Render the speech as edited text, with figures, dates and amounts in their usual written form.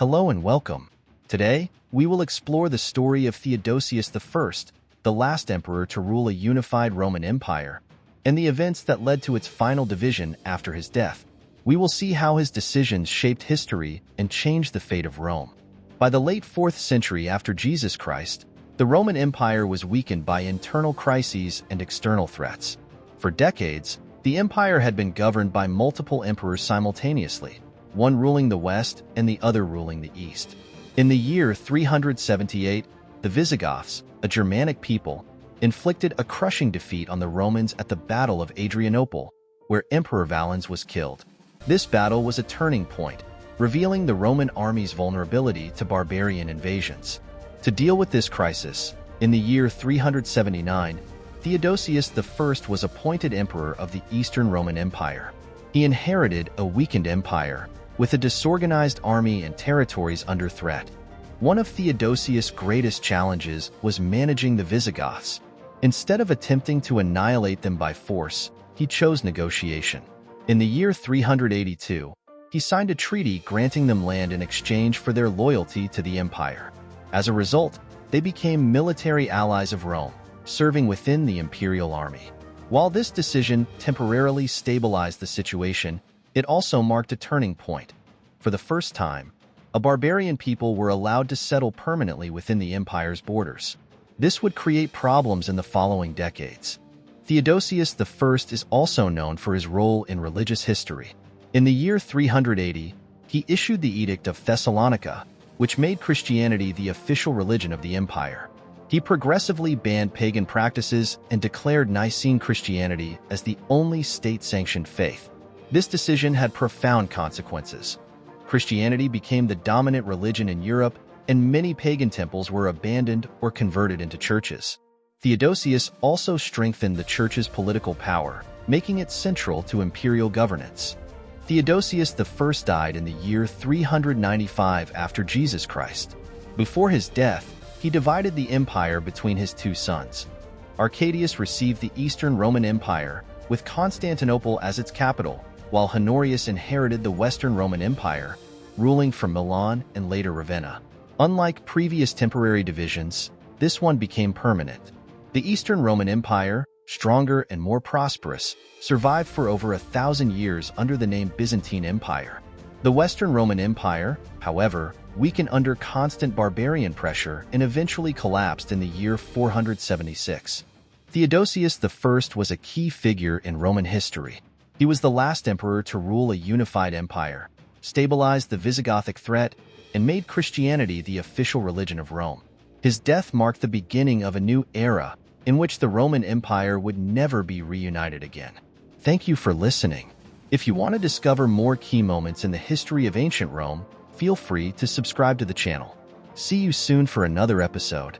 Hello and welcome. Today, we will explore the story of Theodosius the First, the last emperor to rule a unified Roman Empire, and the events that led to its final division after his death. We will see how his decisions shaped history and changed the fate of Rome. By the late 4th century after Jesus Christ, the Roman Empire was weakened by internal crises and external threats. For decades, the empire had been governed by multiple emperors simultaneously, one ruling the west and the other ruling the east. In the year 378, the Visigoths, a Germanic people, inflicted a crushing defeat on the Romans at the Battle of Adrianople, where Emperor Valens was killed. This battle was a turning point, revealing the Roman army's vulnerability to barbarian invasions. To deal with this crisis, in the year 379, Theodosius the First was appointed emperor of the Eastern Roman Empire. He inherited a weakened empire, with a disorganized army and territories under threat. One of Theodosius' greatest challenges was managing the Visigoths. Instead of attempting to annihilate them by force, he chose negotiation. In the year 382, he signed a treaty granting them land in exchange for their loyalty to the empire. As a result, they became military allies of Rome, serving within the imperial army. While this decision temporarily stabilized the situation, it also marked a turning point. For the first time, a barbarian people were allowed to settle permanently within the empire's borders. This would create problems in the following decades. Theodosius the First is also known for his role in religious history. In the year 380, he issued the Edict of Thessalonica, which made Christianity the official religion of the empire. He progressively banned pagan practices and declared Nicene Christianity as the only state-sanctioned faith. This decision had profound consequences. Christianity became the dominant religion in Europe, and many pagan temples were abandoned or converted into churches. Theodosius also strengthened the church's political power, making it central to imperial governance. Theodosius the First died in the year 395 after Jesus Christ. Before his death, he divided the empire between his two sons. Arcadius received the Eastern Roman Empire, with Constantinople as its capital, while Honorius inherited the Western Roman Empire, ruling from Milan and later Ravenna. Unlike previous temporary divisions, this one became permanent. The Eastern Roman Empire, stronger and more prosperous, survived for over 1,000 years under the name Byzantine Empire. The Western Roman Empire, however, weakened under constant barbarian pressure and eventually collapsed in the year 476. Theodosius the First was a key figure in Roman history. He was the last emperor to rule a unified empire, stabilized the Visigothic threat, and made Christianity the official religion of Rome. His death marked the beginning of a new era in which the Roman Empire would never be reunited again. Thank you for listening. If you want to discover more key moments in the history of ancient Rome, feel free to subscribe to the channel. See you soon for another episode.